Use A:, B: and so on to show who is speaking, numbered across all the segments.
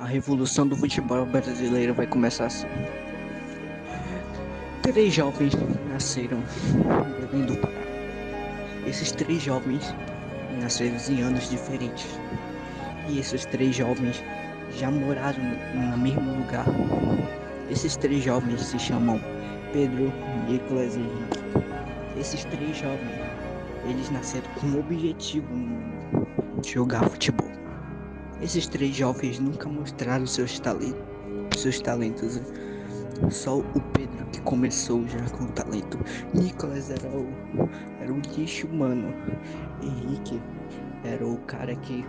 A: A revolução do futebol brasileiro vai começar assim. 3 jovens nasceram em Belém do Pará. Esses 3 jovens nasceram em anos diferentes. E esses 3 jovens já moraram no mesmo lugar. Esses 3 jovens se chamam Pedro, Nicolas e Henrique. Esses 3 jovens, eles nasceram com um objetivo no mundo: jogar futebol. Esses 3 jovens nunca mostraram seus talentos. Só o Pedro que começou já com talento. Nicolas era o lixo humano. Henrique era o cara que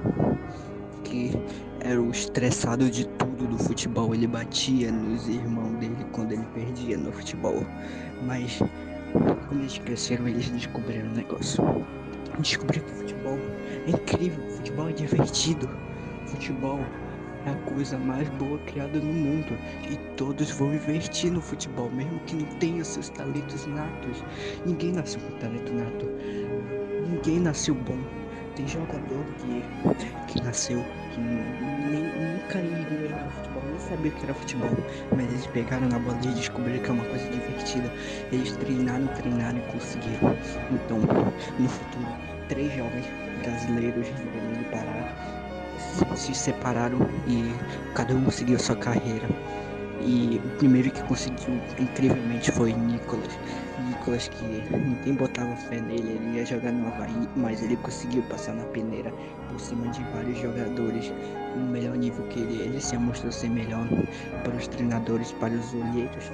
A: era o estressado de tudo do futebol. Ele batia nos irmãos dele quando ele perdia no futebol. Mas quando eles cresceram, eles descobriram um negócio. Descobriram que o futebol é incrível, o futebol é divertido. Futebol é a coisa mais boa criada no mundo e todos vão investir no futebol, mesmo que não tenha seus talentos natos. Ninguém nasceu com talento nato, ninguém nasceu bom. Tem jogador que nasceu que nunca iria jogar futebol, nem sabia o que era futebol, mas eles pegaram na bola e descobriram que é uma coisa divertida. Eles treinaram e conseguiram. Então, no futuro, 3 jovens brasileiros de Belém do Pará se separaram e cada um seguiu sua carreira. E o primeiro que conseguiu incrivelmente foi Nicolas, que ninguém botava fé nele. Ele ia jogar no Avaí, mas ele conseguiu passar na peneira por cima de vários jogadores no melhor nível que ele se mostrou ser melhor para os treinadores, para os olheiros.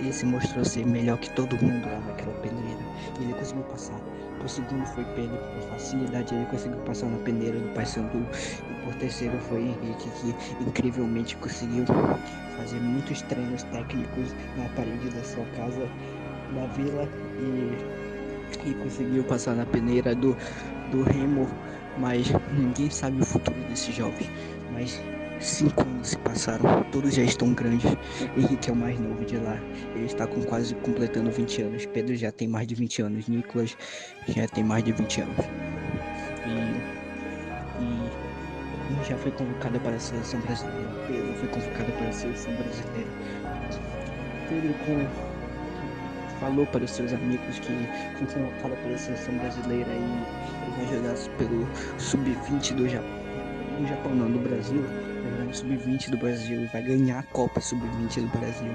A: Ele se mostrou ser melhor que todo mundo lá naquela peneira e ele conseguiu passar. Por segundo foi Pedro, com facilidade ele conseguiu passar na peneira do Paysandu. E por terceiro foi Henrique, que incrivelmente conseguiu fazer muitos treinos técnicos na parede da sua casa, da vila, e conseguiu passar na peneira do Remo. Mas ninguém sabe o futuro desses jovens. Mas 5 anos se passaram, todos já estão grandes. Henrique é o mais novo de lá, ele está quase completando 20 anos. Pedro já tem mais de 20 anos, Nicolas já tem mais de 20 anos. E já foi convocado para a seleção brasileira. Pedro foi convocado para a seleção brasileira. Pedro falou para os seus amigos que foi convocado para a seleção brasileira e ele vai jogar pelo sub-20 do Japão, não, do Brasil. No sub-20 do Brasil e vai ganhar a Copa sub-20 do Brasil.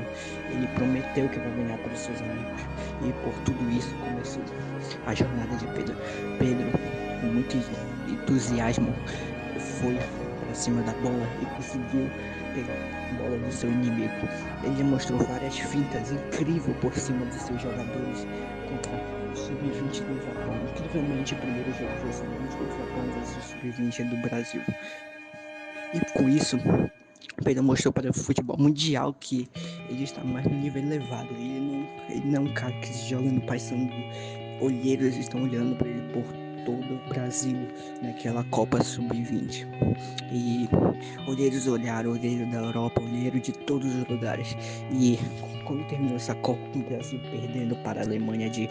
A: Ele prometeu que vai ganhar para os seus amigos e por tudo isso começou a jornada de Pedro. Pedro, com muito entusiasmo, foi para cima da bola e conseguiu pegar a bola do seu inimigo. Ele mostrou várias fintas incríveis por cima dos seus jogadores contra o sub-20 do Japão. Incrivelmente, o primeiro jogo foi o sub-20 do Japão versus o sub-20 do Brasil. E com isso, Pedro mostrou para o futebol mundial que ele está mais no nível elevado. Ele não é um cara que joga no Paysandu. Olheiros estão olhando para ele por todo o Brasil naquela Copa Sub-20. E olheiros olharam, olheiro da Europa, olheiro de todos os lugares. E quando terminou essa Copa, com o Brasil perdendo para a Alemanha de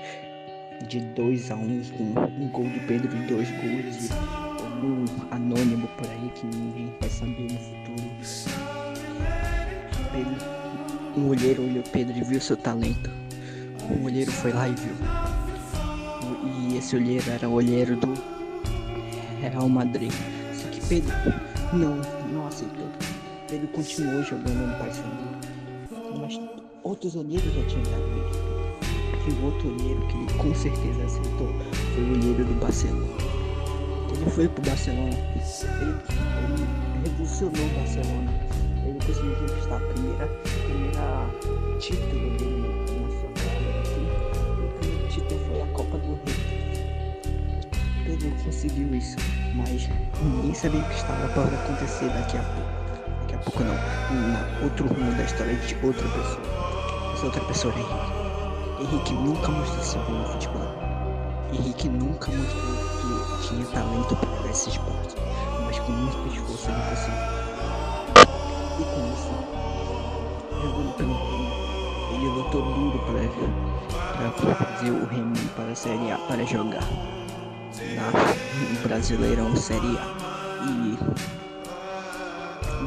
A: 2-1, com um gol do Pedro e 2 gols um anônimo por aí que ninguém vai saber no futuro. Um olheiro olhou Pedro e viu seu talento. Um olheiro foi lá e viu. E esse olheiro era o olheiro do Real Madrid. Só que Pedro não aceitou. Pedro continuou jogando no Paysandu, mas outros olheiros já tinham dado ele. E o outro olheiro que ele com certeza aceitou foi o olheiro do Barcelona. Ele foi pro Barcelona, ele revolucionou o Barcelona. Ele conseguiu conquistar a primeira título dele na sua carreira. O primeiro título foi a Copa do Rei. Pedro conseguiu isso, mas ninguém sabia o que estava para acontecer daqui a pouco. Daqui a pouco não, em outro rumo da história de outra pessoa. Essa outra pessoa era Henrique. Henrique nunca mostrou ser bom no futebol. Henrique nunca mostrou que tinha talento para esse esporte, mas com muito esforço ele conseguiu. E com isso, jogando pelo Remo, ele lutou duro para fazer o Remo para a Série A, para jogar no Brasileirão Série A. E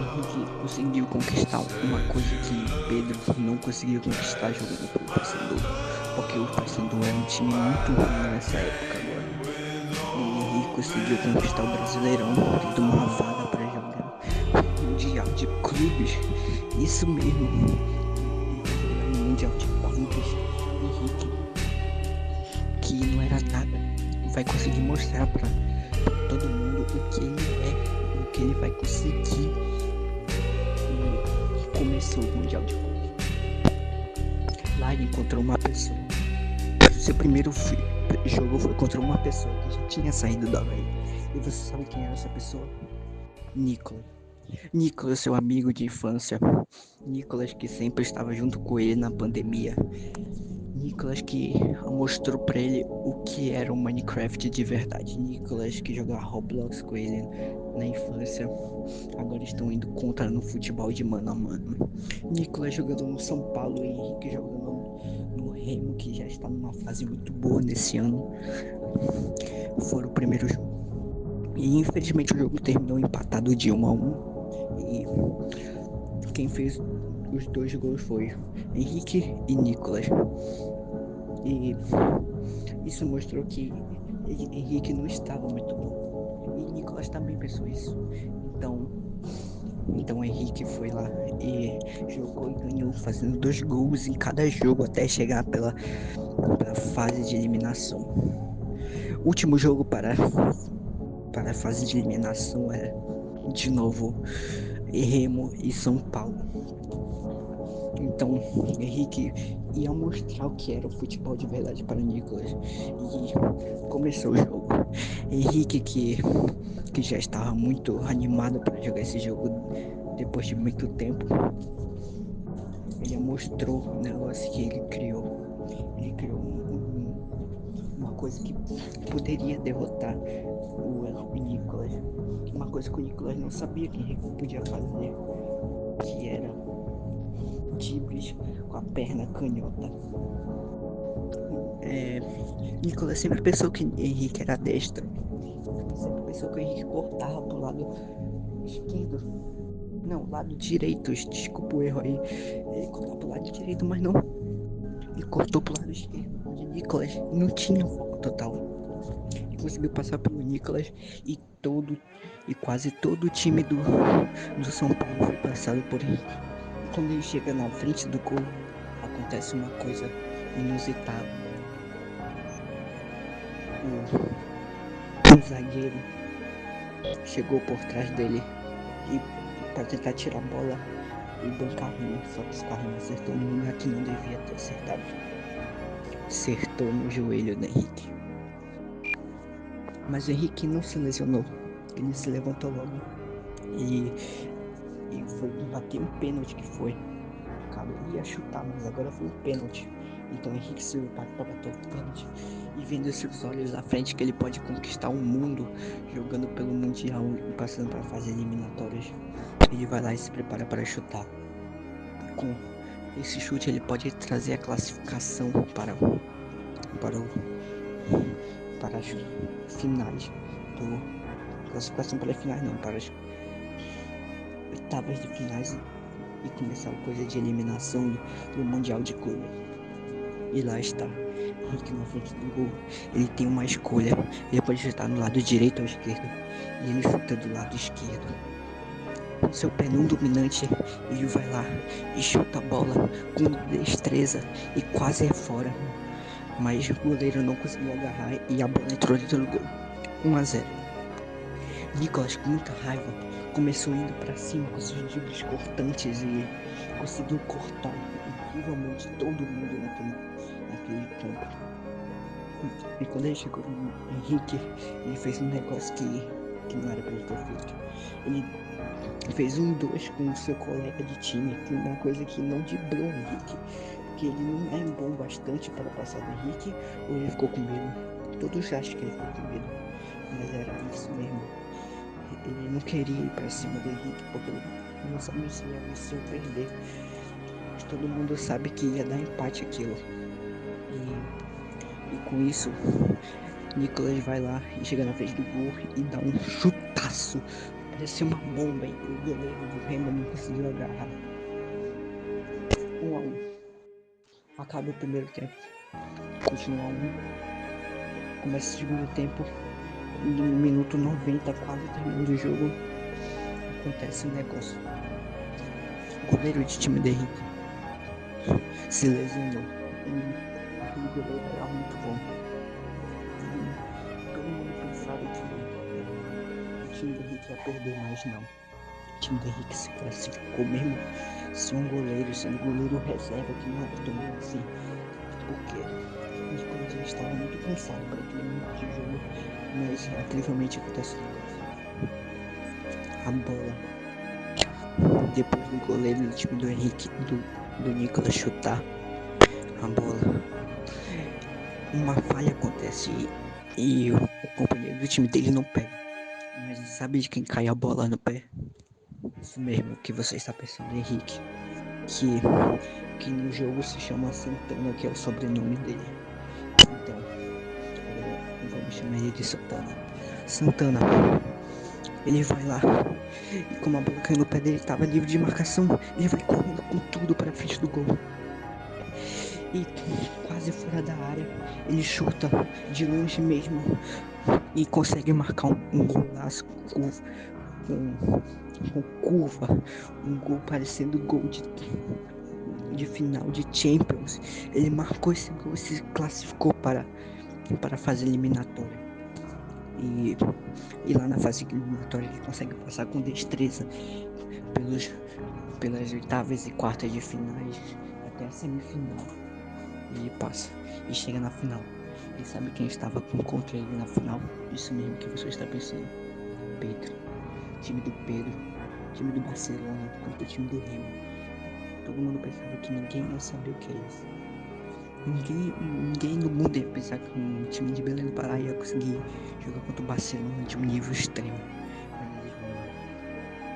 A: Henrique conseguiu conquistar uma coisa que Pedro não conseguiu conquistar jogando pelo Paysandu, porque o Paysandu era um time muito ruim nessa época agora. E Henrique conseguiu conquistar o Brasileirão, tendo uma vaga para jogar o Mundial de Clubes. Isso mesmo, o Mundial de Clubes. Henrique, que não era nada, vai conseguir mostrar para todo mundo o que ele é, o que ele vai conseguir. E começou o Mundial de Clubes. Lá ele encontrou uma pessoa. Seu primeiro jogo foi contra uma pessoa que já tinha saído da Havaí. E você sabe quem era essa pessoa? Nicolas. Nicolas, seu amigo de infância. Nicolas, que sempre estava junto com ele na pandemia. Nicolas, que mostrou pra ele o que era o Minecraft de verdade. Nicolas, que jogava Roblox com ele na infância, agora estão indo contra no futebol de mano a mano. Nicolas jogando no São Paulo e Henrique jogando no Remo, que já está numa fase muito boa nesse ano. Foi o primeiro jogo. E infelizmente o jogo terminou empatado de 1-1. E quem fez os dois gols foi Henrique e Nicolas. E isso mostrou que Henrique não estava muito bom. E Nicolas também pensou isso. Então Henrique foi lá e jogou e ganhou, fazendo 2 gols em cada jogo até chegar pela fase de eliminação. O último jogo para a fase de eliminação é de novo Remo e São Paulo. Então Henrique ia mostrar o que era o futebol de verdade para Nicolas. E começou o jogo. Henrique, que já estava muito animado para jogar esse jogo depois de muito tempo, ele mostrou o negócio que ele criou. Ele criou uma coisa que poderia derrotar o Nicolas. Uma coisa que o Nicolas não sabia que Henrique podia fazer, que era dribles com a perna canhota. Nicolas sempre pensou que Henrique era destro. Sempre pensou que o Henrique cortava pro lado esquerdo. Não, lado direito. Desculpa o erro aí. Ele cortava pro lado direito, mas não. Ele cortou pro lado esquerdo. Onde Nicolas não tinha foco total. Ele conseguiu passar pelo Nicolas e quase todo o time do São Paulo foi passado por Henrique. Quando ele chega na frente do gol, acontece uma coisa inusitada. O zagueiro chegou por trás dele e para tentar tirar a bola e deu um carrinho, só que esse carrinho acertou no lugar que não devia ter acertado. Acertou no joelho do Henrique. Mas o Henrique não se lesionou, ele se levantou logo e foi bater um pênalti que foi. Ia chutar, mas agora foi um pênalti. Então o Henrique se para bater o pênalti e vendo seus olhos à frente que ele pode conquistar o mundo jogando pelo Mundial e passando para fazer eliminatórias. Ele vai lá e se prepara para chutar. Com esse chute ele pode trazer a classificação para as finais. Classificação para as finais não, para as oitavas de finais e começar a coisa de eliminação do Mundial de Clube. E lá está Henrique na frente do gol. Ele tem uma escolha. Ele pode chutar no lado direito ou esquerdo. E ele chuta do lado esquerdo. Com seu pé não dominante, ele vai lá e chuta a bola com destreza e quase é fora. Mas o goleiro não conseguiu agarrar e a bola entrou dentro do gol. 1-0. Nicolas, com muita raiva, começou indo para cima com seus dribles cortantes e conseguiu cortar incrivelmente todo mundo naquele campo. E quando ele chegou no Henrique, ele fez um negócio que não era para ele ter feito. Ele fez 1-2 com o seu colega de time, que é uma coisa que não driblou o Henrique, porque ele não é bom bastante para passar do Henrique, ou ele ficou com medo. Todos acham que ele ficou com medo, mas era isso mesmo. Ele não queria ir pra cima do Henrique porque ele não sabia se ia vencer ou perder. Mas todo mundo sabe que ia dar empate aquilo. E com isso, Nicolas vai lá e chega na frente do gol e dá um chutaço parecia uma bomba e o goleiro do Remo não conseguiu agarrar. 1-1. Acaba o primeiro tempo. Continua 1. Começa o segundo tempo. No minuto 90, quase terminando o jogo, acontece um negócio. O goleiro de time do Henrique se lesionou. Aquele goleiro era muito bom. Todo mundo pensava que o time do Henrique ia perder, mas não. O time do Henrique se classificou mesmo sem um goleiro, sendo goleiro reserva que não era tão assim. Porque o Nicolas estava muito cansado para aquele momento de jogo, mas incrivelmente acontece um negócio. A bola, depois do goleiro do time do Henrique, do Nicolas chutar a bola, uma falha acontece e o companheiro do time dele não pega. Mas sabe de quem cai a bola no pé? Isso mesmo que você está pensando, Henrique. Que no jogo se chama Santana, que é o sobrenome dele. Então, vamos chamar ele de Santana. Santana, ele vai lá e como a bola caiu no pé dele, estava livre de marcação, ele vai correndo com tudo para frente do gol. E quase fora da área, ele chuta de longe mesmo e consegue marcar um golaço com curva, um gol parecendo gol de final de Champions. Ele marcou esse gol e se classificou para a fase eliminatória. E lá na fase eliminatória ele consegue passar com destreza pelas oitavas e quartas de finais até a semifinal. Ele passa e chega na final. E sabe quem estava contra ele na final? Isso mesmo que você está pensando. Pedro. Time do Pedro. Time do Barcelona contra o time do Remo. Todo mundo pensava que ninguém ia saber o que é isso. Ninguém no mundo ia pensar que um time de Belém do Pará ia conseguir jogar contra o Barcelona de um nível extremo. Mas eles vão lá.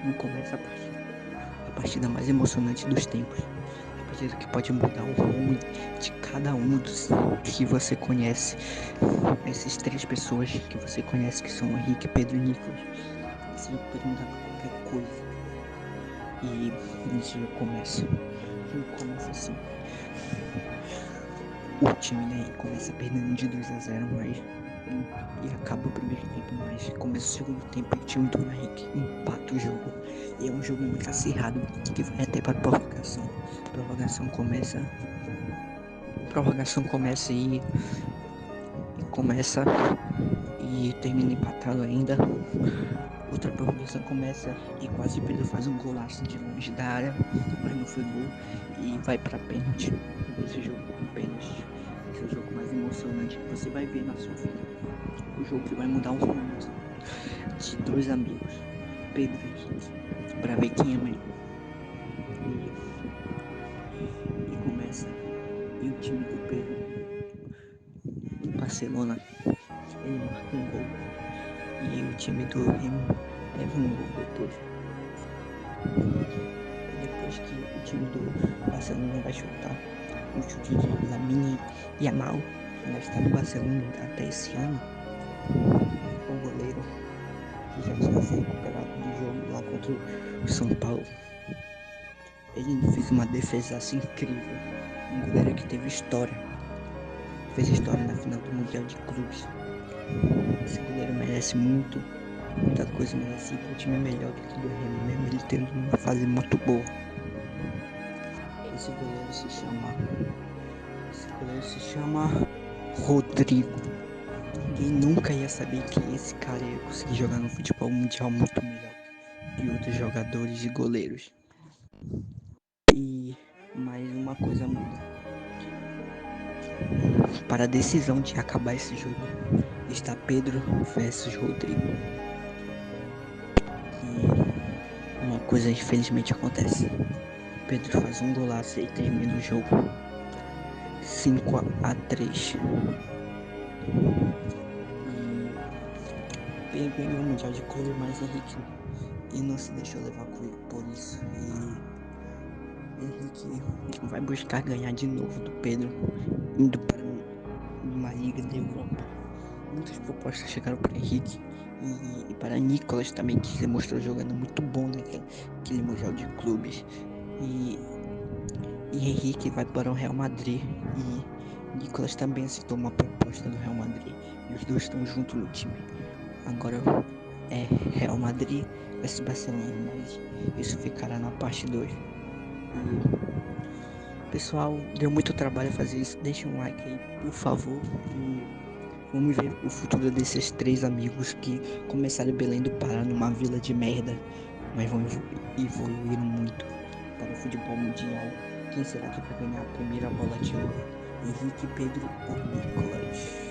A: Não começa a partida mais emocionante dos tempos. A partida que pode mudar o rumo de cada um dos que você conhece. Essas três pessoas que você conhece, que são Henrique, Pedro e Nicolas. Você pode mudar qualquer coisa. E esse jogo começa. O jogo começa assim. O time, né, começa perdendo de 2-0, mas e acaba o primeiro tempo, mas começa o segundo tempo e o time do Henrique empata o jogo. E é um jogo muito acirrado que vai até para a prorrogação. A prorrogação começa e termina empatado ainda. Outra prorrogação começa e quase Pedro faz um golaço de longe da área, mas não foi gol e vai para pênalti. Esse jogo com pênalti, esse é o jogo mais emocionante que você vai ver na sua vida. O jogo que vai mudar o rumo de dois amigos, Pedro e Henrique, para ver quem é melhor. E começa, e o time do Pedro, o Barcelona, ele marca um gol. E o time do Remo leva um gol depois. Depois que o time do Barcelona vai chutar um chute de Lamine Yamal, que ainda está no Barcelona até esse ano, o goleiro que já tinha se recuperado do jogo lá contra o São Paulo. Ele fez uma defesa assim incrível. Um goleiro que teve história. Fez história na final do Mundial de Clubes. Esse goleiro merece muita coisa merecida. O time é melhor do que o do Remo, mesmo ele tendo uma fase muito boa. Esse goleiro se chama Rodrigo. Ninguém nunca ia saber que esse cara ia conseguir jogar no futebol mundial muito melhor que outros jogadores e goleiros. E mais uma coisa muda. Para a decisão de acabar esse jogo está Pedro versus Rodrigo. E uma coisa infelizmente acontece. Pedro faz um golaço e termina o jogo 5-3. E Pedro ganhou o Mundial de Clube, mas Henrique e não se deixou levar por isso. E Henrique vai buscar ganhar de novo do Pedro, indo para uma liga da Europa. Muitas propostas chegaram para Henrique E para Nicolas também, que se mostrou jogando muito bom naquele Mundial de Clubes. E, e Henrique vai para o Real Madrid. E Nicolas também aceitou uma proposta do Real Madrid. E os dois estão juntos no time. Agora é Real Madrid versus Barcelona, mas isso ficará na parte 2. Pessoal, deu muito trabalho fazer isso. Deixa um like aí, por favor. E vamos ver o futuro desses 3 amigos que começaram em Belém do Pará numa vila de merda, mas vão evoluir muito para o futebol mundial. Quem será que vai ganhar a primeira bola de ouro? Henrique, Pedro ou Nicolas?